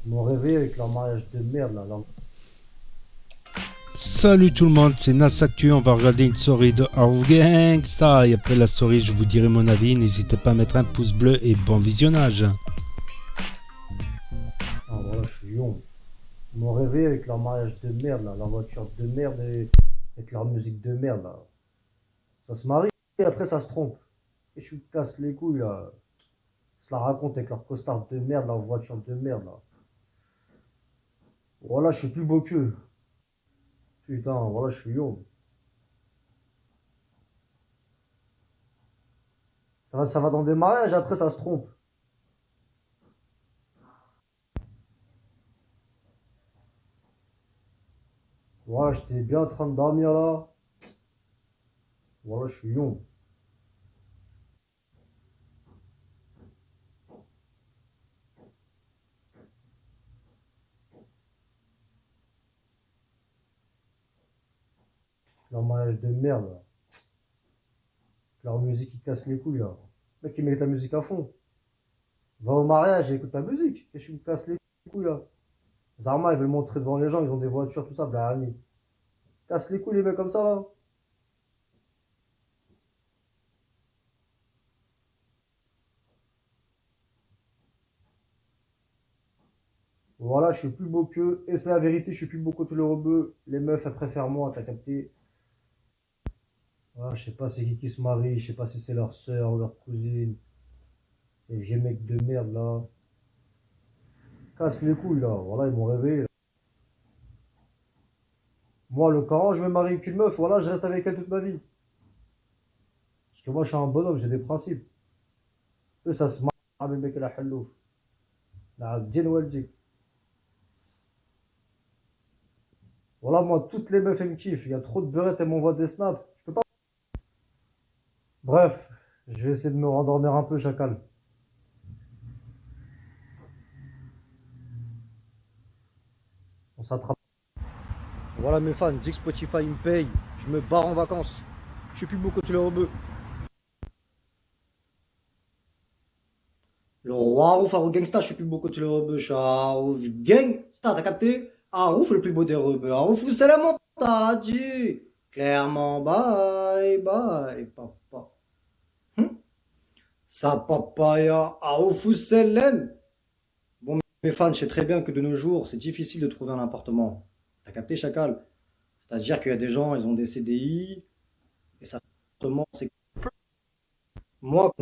Ils m'ont réveillé avec leur mariage de merde là. Salut tout le monde, c'est Nas Actu, on va regarder une story de Our Gangsta et après la story je vous dirai mon avis, n'hésitez pas à mettre un pouce bleu et bon visionnage. Ah voilà, je suis young. Ils m'ont réveillé avec leur mariage de merde là, leur voiture de merde et avec leur musique de merde là. Ça se marie et après ça se trompe. Et je me casse les couilles là. Ils se la racontent avec leur costard de merde, leur voiture de merde là. Voilà, je suis plus beau qu'eux. Putain, voilà, je suis young. Ça va dans des mariages, après ça se trompe. Voilà, j'étais bien en train de dormir là. Voilà, je suis young. Leur mariage de merde là. Leur musique qui casse les couilles là. Mec, il met ta musique à fond. Va au mariage et écoute ta musique. Qu'est-ce que tu me casses les couilles là? Zarma, ils veulent montrer devant les gens, ils ont des voitures, tout ça, blahani. Casse les couilles les mecs comme ça là. Voilà, je suis plus beau qu'eux. Et c'est la vérité, je suis plus beau que tous les rebeux. Les meufs, elles préfèrent moi, t'as capté? Voilà, je sais pas c'est qui se marie, je sais pas si c'est leur sœur ou leur cousine. Ces vieux mecs de merde là. Casse les couilles là. Voilà, ils m'ont réveillé là. Moi, le Coran, je me marie avec une meuf, voilà, je reste avec elle toute ma vie. Parce que moi, je suis un bonhomme, j'ai des principes. Eux, ça se marre, les mecs, la hallouf. La djinn waldik. Voilà, moi, toutes les meufs, elles me kiffent. Il y a trop de beurettes, elles m'envoient des snaps. Je peux pas. Bref, je vais essayer de me rendormir un peu, chacal. On s'attrape. Voilà mes fans, dis que Spotify il me paye. Je me barre en vacances. Je suis plus beau que tous les rebeux. Le roi Arouf, Arou Gangsta, je suis plus beau que tous les rebeux. Je suis Arouf Gangsta, t'as capté? Arouf, le plus beau des rebeux. Arouf, c'est la montagne. Clairement, bye, bye, papa. Sa papaya, Arouf, c'est l'aime. Bon, mes fans, je sais très bien que de nos jours, c'est difficile de trouver un appartement. T'as capté, chacal? C'est-à-dire qu'il y a des gens, ils ont des CDI, et ça, appartement, c'est moi,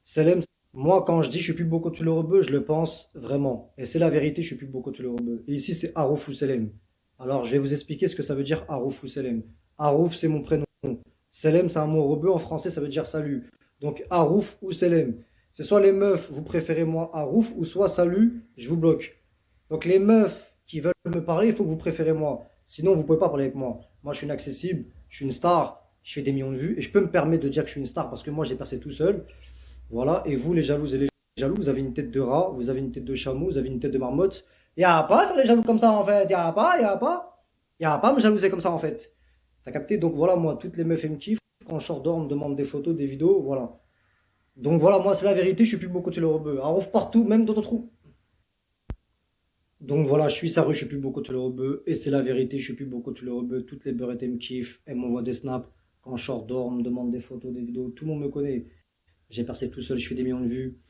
Selem, moi, quand je dis je suis plus beau que tous les rebeux, je le pense vraiment. Et c'est la vérité, je suis plus beau que tous les rebeux. Et ici, c'est Harouf ou Selem. Alors, je vais vous expliquer ce que ça veut dire Harouf ou Selem. Harouf, c'est mon prénom. Selem, c'est un mot rebeu. En français, ça veut dire salut. Donc, Harouf ou Selem. C'est soit les meufs, vous préférez moi Harouf, ou soit salut, je vous bloque. Donc, les meufs qui veulent me parler, il faut que vous préférez moi. Sinon, vous pouvez pas parler avec moi. Moi, je suis inaccessible, je suis une star, je fais des millions de vues, et je peux me permettre de dire que je suis une star parce que moi, j'ai percé tout seul. Voilà, et vous, les jalouses et les jaloux, vous avez une tête de rat, vous avez une tête de chameau, vous avez une tête de marmotte. Y a pas à faire les jaloux comme ça en fait, y a pas à me jalouser comme ça en fait. T'as capté? Donc voilà, moi, toutes les meufs elles me kiffent. Quand je sors dehors, on me demande des photos, des vidéos, voilà. Donc voilà, moi, c'est la vérité, je suis plus beau côté le rebeu. Un ouf partout, même dans ton trou. Donc voilà, je suis sa rue, je suis plus beau côté le rebeu. Et c'est la vérité, je suis plus beau côté le rebeu. Toutes les beurrettes elles me kiffent, elles m'envoient des snaps. Quand je sors dehors, on me demande des photos, des vidéos. Tout le monde me connaît. J'ai percé tout seul, je fais des millions de vues.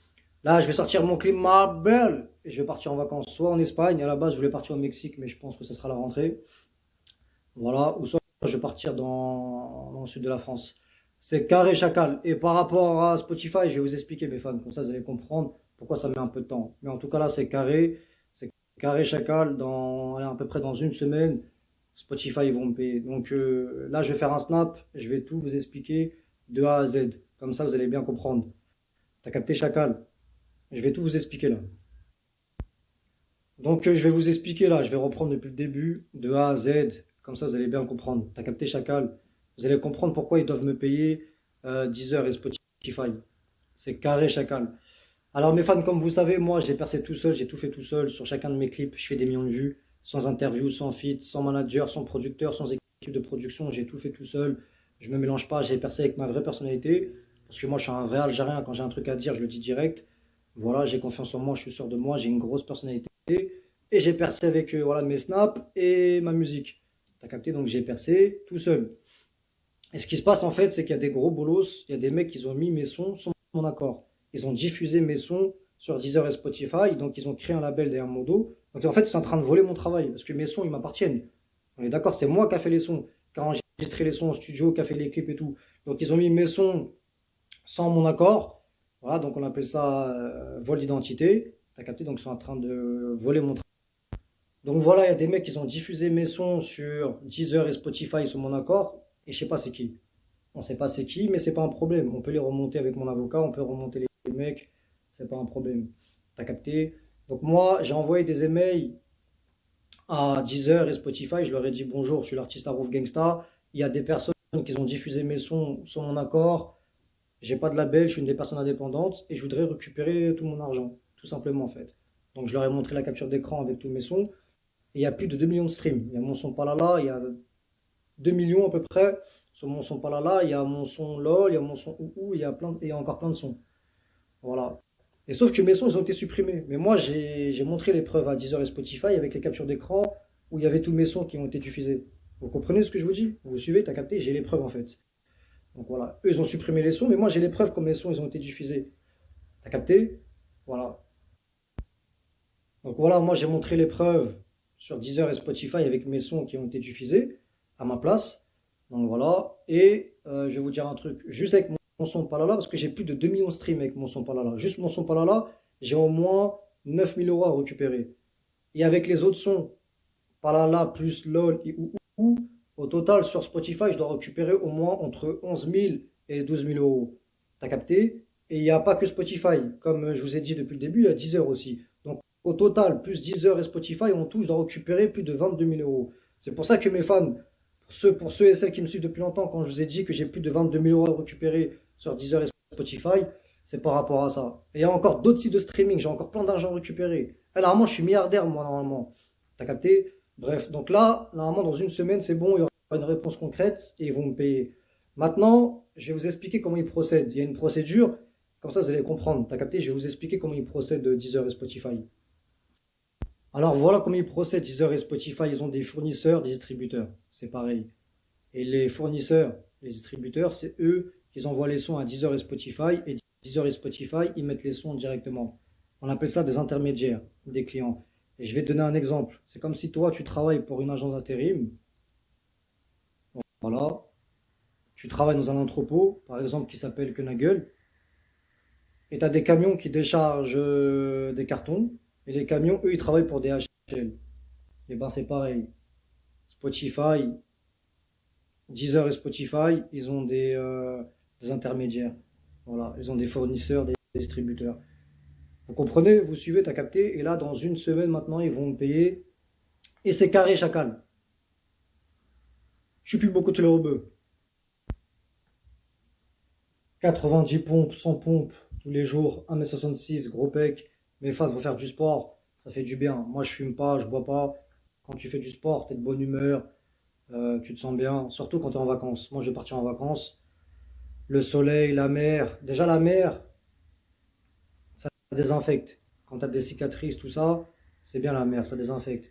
Là, je vais sortir mon clim Marbel et je vais partir en vacances soit en Espagne. À la base, je voulais partir au Mexique, mais je pense que ce sera la rentrée. Voilà. Ou soit je vais partir dans le sud de la France. C'est carré chacal. Et par rapport à Spotify, je vais vous expliquer, mes fans. Comme ça, vous allez comprendre pourquoi ça met un peu de temps. Mais en tout cas, là, c'est carré. C'est carré chacal. Allez, à peu près dans une semaine, Spotify, ils vont me payer. Donc là, je vais faire un snap. Je vais tout vous expliquer de A à Z. Comme ça, vous allez bien comprendre. T'as capté chacal? Je vais tout vous expliquer là. Donc je vais vous expliquer là, je vais reprendre depuis le début, de A à Z, comme ça vous allez bien comprendre. T'as capté chacal? Vous allez comprendre pourquoi ils doivent me payer Deezer et Spotify. C'est carré chacal. Alors mes fans, comme vous savez, moi j'ai percé tout seul, j'ai tout fait tout seul sur chacun de mes clips, je fais des millions de vues, sans interview, sans feat, sans manager, sans producteur, sans équipe de production, j'ai tout fait tout seul. Je me mélange pas, j'ai percé avec ma vraie personnalité, parce que moi je suis un vrai Algérien, quand j'ai un truc à dire, je le dis direct. Voilà, j'ai confiance en moi, je suis sûr de moi, j'ai une grosse personnalité. et j'ai percé avec voilà, mes snaps et ma musique. T'as capté? Donc j'ai percé tout seul. Et ce qui se passe en fait, c'est qu'il y a des gros bolos, il y a des mecs qui ont mis mes sons sans mon accord. Ils ont diffusé mes sons sur Deezer et Spotify, donc ils ont créé un label derrière mon dos. Donc en fait, ils sont en train de voler mon travail, parce que mes sons, ils m'appartiennent. On est d'accord, c'est moi qui a fait les sons, qui a enregistré les sons au studio, qui a fait les clips et tout. Donc ils ont mis mes sons sans mon accord. Voilà, donc on appelle ça vol d'identité. T'as capté? Donc ils sont en train de voler mon travail. Donc voilà, il y a des mecs qui ont diffusé mes sons sur Deezer et Spotify sur mon accord, et je sais pas c'est qui. On sait pas c'est qui, mais c'est pas un problème. On peut les remonter avec mon avocat, on peut remonter les mecs, c'est pas un problème. T'as capté? Donc moi, j'ai envoyé des emails à Deezer et Spotify, je leur ai dit bonjour, je suis l'artiste Harouf Gangsta. Il y a des personnes qui ont diffusé mes sons sans mon accord. J'ai pas de label, je suis une des personnes indépendantes et je voudrais récupérer tout mon argent, tout simplement en fait. Donc je leur ai montré la capture d'écran avec tous mes sons. Et il y a plus de 2 millions de streams. Il y a mon son Palala, il y a 2 millions à peu près. Sur mon son Palala, il y a mon son LOL, il y a mon son Ouhou, il y a encore plein de sons. Voilà. Et sauf que mes sons, ils ont été supprimés. Mais moi, j'ai montré les preuves à Deezer et Spotify avec les captures d'écran où il y avait tous mes sons qui ont été diffusés. Vous comprenez ce que je vous dis? Vous suivez, t'as capté? J'ai les preuves en fait. Donc voilà. Eux, ils ont supprimé les sons, mais moi, j'ai les preuves comme mes sons, ils ont été diffusés. T'as capté? Voilà. Donc voilà, moi, j'ai montré les preuves sur Deezer et Spotify avec mes sons qui ont été diffusés à ma place. Donc voilà. Et je vais vous dire un truc. Juste avec mon son Palala, parce que j'ai plus de 2 millions de streams avec mon son Palala. Juste mon son Palala, j'ai au moins 9 000 € à récupérer. Et avec les autres sons, Palala plus LOL et Ouhou, au total sur Spotify, je dois récupérer au moins entre 11 000 et 12 000 €. T'as capté? Et il n'y a pas que Spotify. Comme je vous ai dit depuis le début, il y a Deezer aussi. Donc au total, plus Deezer et Spotify, en tout, je dois récupérer plus de 22 000 €. C'est pour ça que mes fans, pour ceux et celles qui me suivent depuis longtemps, quand je vous ai dit que j'ai plus de 22 000 € à récupérer sur Deezer et Spotify, c'est par rapport à ça. Et il y a encore d'autres sites de streaming, j'ai encore plein d'argent récupéré. Et normalement, je suis milliardaire, moi, normalement. T'as capté? Bref, donc là, normalement, dans une semaine, c'est bon, il y aura une réponse concrète et ils vont me payer. Maintenant, je vais vous expliquer comment ils procèdent. Il y a une procédure, comme ça vous allez comprendre. T'as capté? Je vais vous expliquer comment ils procèdent Deezer et Spotify. Alors voilà comment ils procèdent, Deezer et Spotify, ils ont des fournisseurs, des distributeurs, c'est pareil. Et les fournisseurs, les distributeurs, c'est eux qui envoient les sons à Deezer et Spotify, et Deezer et Spotify, ils mettent les sons directement. On appelle ça des intermédiaires, des clients. Et je vais te donner un exemple. C'est comme si toi, tu travailles pour une agence d'intérim, voilà, tu travailles dans un entrepôt, par exemple, qui s'appelle Kenagel, et tu as des camions qui déchargent des cartons, et les camions, eux, ils travaillent pour DHL. Et ben c'est pareil. Spotify, Deezer et Spotify, ils ont des intermédiaires. Voilà, ils ont des fournisseurs, des distributeurs. Vous comprenez, vous suivez, t'as capté. Et là, dans une semaine maintenant, ils vont me payer. Et c'est carré, chacal. Je suis plus beaucoup de le rebeu. 90 pompes, 100 pompes, tous les jours, 1m66, gros pec. Mes fans vont faire du sport, ça fait du bien. Moi, je fume pas, je bois pas. Quand tu fais du sport, t'es de bonne humeur, tu te sens bien. Surtout quand t'es en vacances. Moi, je vais partir en vacances. Le soleil, la mer. Déjà, la mer, ça désinfecte. Quand tu as des cicatrices, tout ça, c'est bien la mer, ça désinfecte.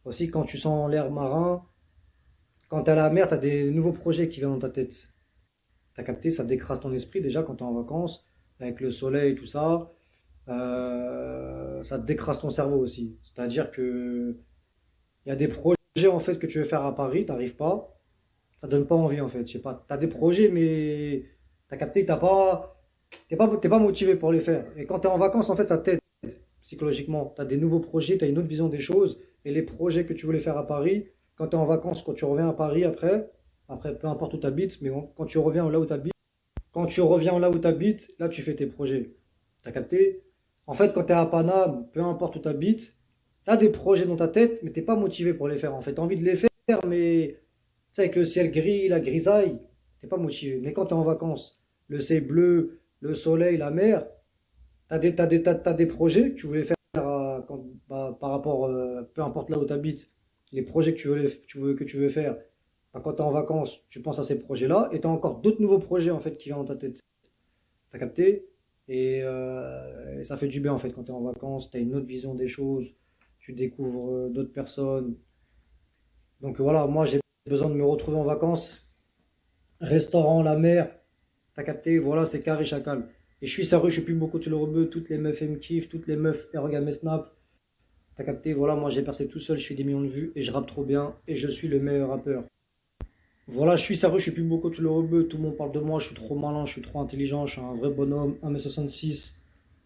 Aussi, quand tu sens l'air marin, quand tu es à la mer, tu as des nouveaux projets qui viennent dans ta tête. Tu as capté, ça décrase ton esprit déjà quand tu es en vacances, avec le soleil, tout ça. Ça te décrase ton cerveau aussi. C'est-à-dire que il y a des projets en fait que tu veux faire à Paris, t'arrives pas. Ça donne pas envie en fait. Je sais pas. T'as des projets, mais t'as capté, t'es pas motivé pour les faire. Et quand t'es en vacances, en fait, ça t'aide psychologiquement. T'as des nouveaux projets, t'as une autre vision des choses. Et les projets que tu voulais faire à Paris, quand t'es en vacances, quand tu reviens à Paris après, peu importe où t'habites, mais quand tu reviens là où t'habites, là tu fais tes projets. T'as capté? En fait, quand t'es à Paname, peu importe où t'habites, t'as des projets dans ta tête, mais t'es pas motivé pour les faire. En fait, t'as envie de les faire, mais sais, avec le ciel gris, la grisaille, t'es pas motivé. Mais quand t'es en vacances, le ciel bleu, le soleil, la mer, t'as des projets que tu voulais faire par rapport, peu importe là où t'habites, les projets que tu veux faire. Bah, quand t'es en vacances, tu penses à ces projets-là, et t'as encore d'autres nouveaux projets en fait qui viennent dans ta tête. T'as capté? Et ça fait du bien en fait quand t'es en vacances, t'as une autre vision des choses. tu découvres d'autres personnes. Donc voilà, moi j'ai besoin de me retrouver en vacances. Restaurant, la mer, t'as capté, voilà, c'est carré chacal. Et je suis sérieux, je suis plus beaucoup tout le rebeu, toutes les meufs elles me kiffent, toutes les meufs elles regardent mes snaps. T'as capté, voilà, moi j'ai percé tout seul, je fais des millions de vues et je rappe trop bien et je suis le meilleur rappeur. Voilà, je suis sérieux, je suis plus beaucoup tout le rebeu, tout le monde parle de moi, je suis trop malin, je suis trop intelligent, je suis un vrai bonhomme, 1m66,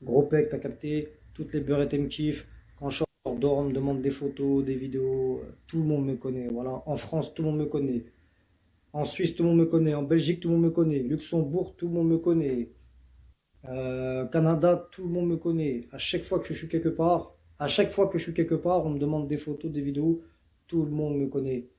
gros pec, t'as capté, toutes les beurrettes elles me kiffent. Quand je sors dehors, on me demande des photos, des vidéos, tout le monde me connaît, voilà. En France, tout le monde me connaît. En Suisse, tout le monde me connaît. En Belgique, tout le monde me connaît. Luxembourg, tout le monde me connaît. Canada, tout le monde me connaît. À chaque fois que je suis quelque part, on me demande des photos, des vidéos. Tout le monde me connaît.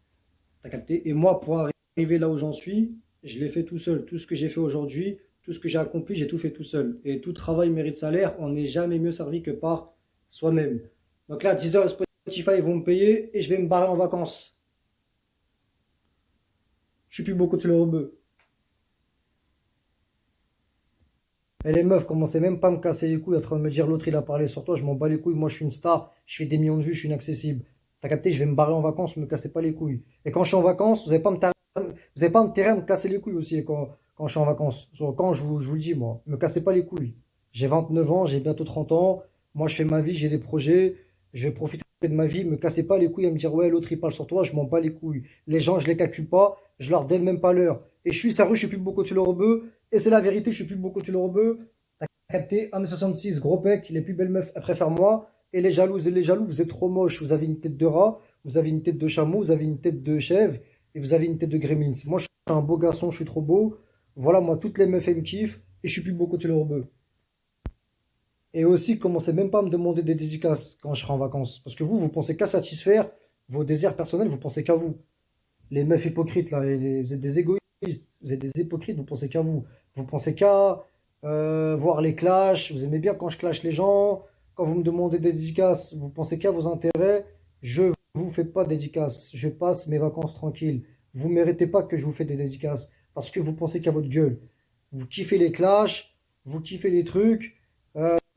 T'as capté? Et moi, pour arriver là où j'en suis, je l'ai fait tout seul. Tout ce que j'ai fait aujourd'hui, tout ce que j'ai accompli, j'ai tout fait tout seul. Et tout travail mérite salaire. On n'est jamais mieux servi que par soi-même. Donc là, 10 heures Spotify, ils vont me payer et je vais me barrer en vacances. Je suis plus beaucoup de le rebeu. Et les meufs commençaient même pas à me casser les couilles en train de me dire l'autre il a parlé sur toi, je m'en bats les couilles, moi je suis une star, je fais des millions de vues, je suis inaccessible. T'as capté, je vais me barrer en vacances, me cassez pas les couilles. Et quand je suis en vacances, vous avez pas intérêt à me casser les couilles aussi quand je suis en vacances. Quand je vous le dis, moi, me cassez pas les couilles. J'ai 29 ans, j'ai bientôt 30 ans, moi je fais ma vie, j'ai des projets, je vais profiter de ma vie, me cassez pas les couilles à me dire ouais l'autre il parle sur toi, je m'en bats les couilles. Les gens je les calcule pas, je leur donne même pas l'heure. Et je suis sérieux, je suis plus beaucoup de le rebeu, et c'est la vérité, je suis plus beaucoup de le rebeu. T'as capté, 1m66, gros pec, les plus belles meufs elles préfèrent moi, et les jalouses et les jaloux, vous êtes trop moches, vous avez une tête de rat, vous avez une tête de chameau, vous avez une tête de chèvre, et vous avez une tête de gremlins. Moi je suis un beau garçon, je suis trop beau, voilà moi toutes les meufs elles me kiffent, et je suis plus beaucoup de le rebeu. Et aussi, commencez même pas à me demander des dédicaces quand je serai en vacances. Parce que vous pensez qu'à satisfaire vos désirs personnels, vous pensez qu'à vous. Les meufs hypocrites, là, vous êtes des égoïstes, vous êtes des hypocrites, vous pensez qu'à vous. Vous pensez qu'à voir les clashs, vous aimez bien quand je clash les gens. Quand vous me demandez des dédicaces, vous pensez qu'à vos intérêts. Je vous fais pas de dédicaces, je passe mes vacances tranquilles. Vous méritez pas que je vous fais des dédicaces, parce que vous pensez qu'à votre gueule. Vous kiffez les clashs, vous kiffez les trucs,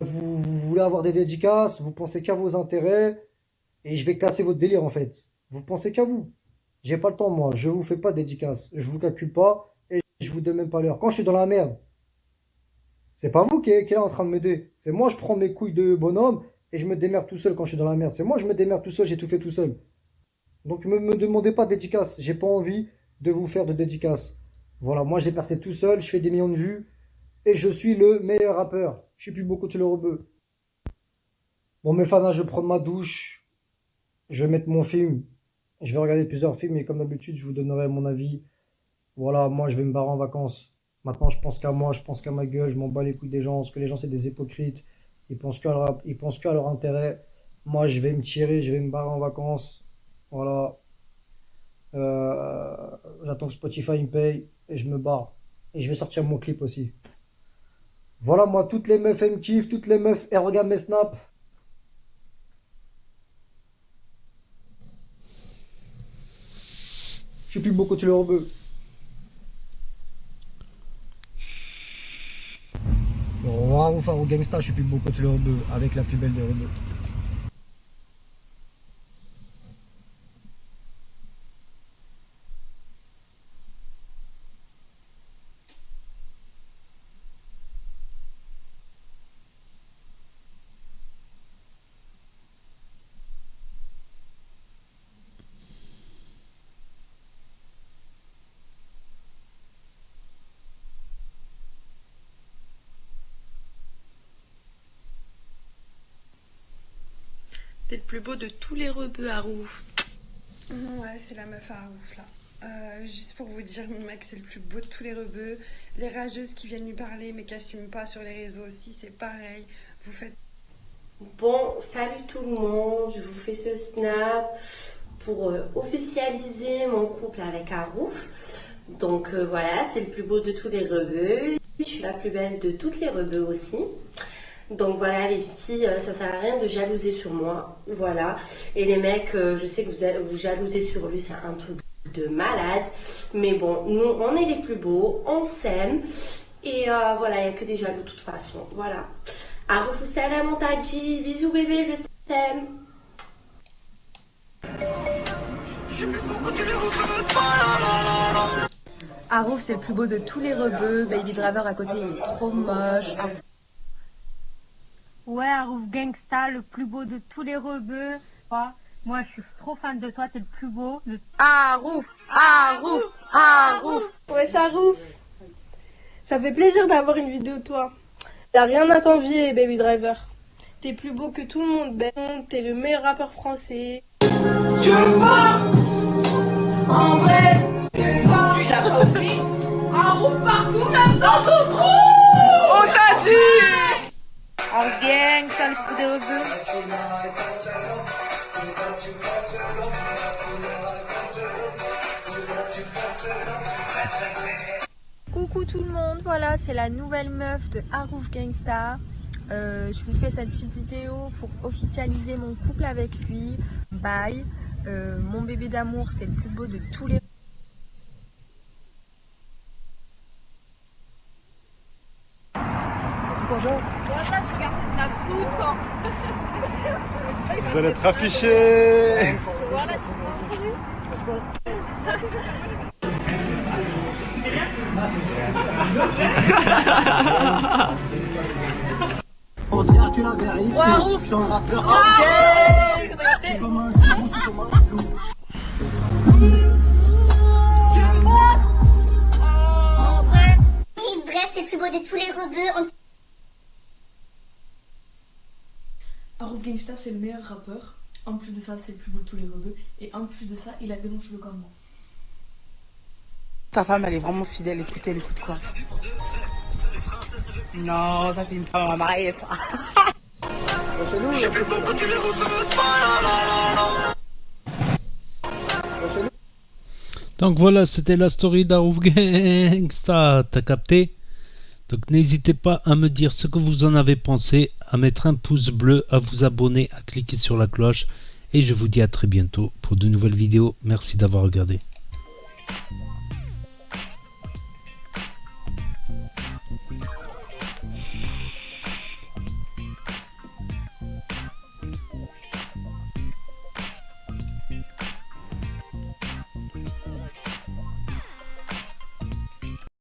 vous voulez avoir des dédicaces, vous pensez qu'à vos intérêts, et je vais casser votre délire en fait. Vous pensez qu'à vous. J'ai pas le temps, moi. Je vous fais pas de dédicaces. Je vous calcule pas et je vous donne même pas l'heure. Quand je suis dans la merde, c'est pas vous qui êtes là en train de m'aider. C'est moi, je prends mes couilles de bonhomme et je me démerde tout seul quand je suis dans la merde. C'est moi, je me démerde tout seul, j'ai tout fait tout seul. Donc ne me demandez pas de dédicaces. J'ai pas envie de vous faire de dédicaces. Voilà, moi j'ai percé tout seul, je fais des millions de vues et je suis le meilleur rappeur. Je suis plus beaucoup de le rebeu. Bon, mes fans, là, je vais prendre ma douche, je vais mettre mon film. Je vais regarder plusieurs films et comme d'habitude, je vous donnerai mon avis. Voilà, moi je vais me barrer en vacances. Maintenant, je pense qu'à moi, je pense qu'à ma gueule, je m'en bats les couilles des gens, parce que les gens, c'est des hypocrites. Ils pensent qu'à leur intérêt. Moi, je vais me tirer, je vais me barrer en vacances. Voilà. J'attends que Spotify me paye et je me barre. Et je vais sortir mon clip aussi. Voilà, moi, toutes les meufs, elles me kiffent, toutes les meufs, elles regardent mes snaps. Je suis plus beaucoup de le rebeu. On va vous faire au Gangsta, je suis plus beaucoup de le rebeu, avec la plus belle des rebeux. T'es le plus beau de tous les rebeux à roux. Ouais, c'est la meuf à ouf là. Juste pour vous dire, mon mec, c'est le plus beau de tous les rebeux. Les rageuses qui viennent lui parler mais qui n'assument pas sur les réseaux aussi, c'est pareil. Vous faites. Bon, salut tout le monde, je vous fais ce snap pour officialiser mon couple avec Arouf. Donc voilà, c'est le plus beau de tous les rebeux. Je suis la plus belle de toutes les rebeux aussi. Donc voilà les filles, ça sert à rien de jalouser sur moi, voilà. Et les mecs, je sais que vous jalousez sur lui, c'est un truc de malade. Mais bon, nous on est les plus beaux, on s'aime. Et voilà, il n'y a que des jaloux de toute façon, voilà. Arouf salam mon tadji, bisous bébé, je t'aime. Harouf, c'est le plus beau de tous les rebeux. Baby Driver à côté, il est trop moche. Ouais, Harouf Gangsta, le plus beau de tous les rebeux. Moi, je suis trop fan de toi, t'es le plus beau. Harouf, Harouf, Harouf. Ouais, Harouf. Ça fait plaisir d'avoir une vidéo de toi. T'as rien à t'envier, Baby Driver. T'es plus beau que tout le monde, Ben. T'es le meilleur rappeur français. Je vois en vrai, tu l'as pas oublié. Harouf partout, même dans ton trou. On t'a dit. Harouf Gangsta, le plus des rebeux. Coucou tout le monde, voilà, c'est la nouvelle meuf de Harouf Gangsta. Je vous fais cette petite vidéo pour officialiser mon couple avec lui. Bye. Mon bébé d'amour, c'est le plus beau de tous les... Vous allez être affiché. Pour dire que la vérité, je suis un rappeur. Bref, c'est le plus beau de tous les rebeux. Harouf Gangsta, c'est le meilleur rappeur. En plus de ça, c'est le plus beau de tous les rebeux. Et en plus de ça, il a des longs cheveux comme moi. Ta femme, elle est vraiment fidèle. Écoutez, elle écoute quoi? Non, ça c'est une femme à marier, ça. Donc voilà, c'était la story d'Harouf Gangsta, t'as capté? Donc n'hésitez pas à me dire ce que vous en avez pensé, à mettre un pouce bleu, à vous abonner, à cliquer sur la cloche. Et je vous dis à très bientôt pour de nouvelles vidéos. Merci d'avoir regardé.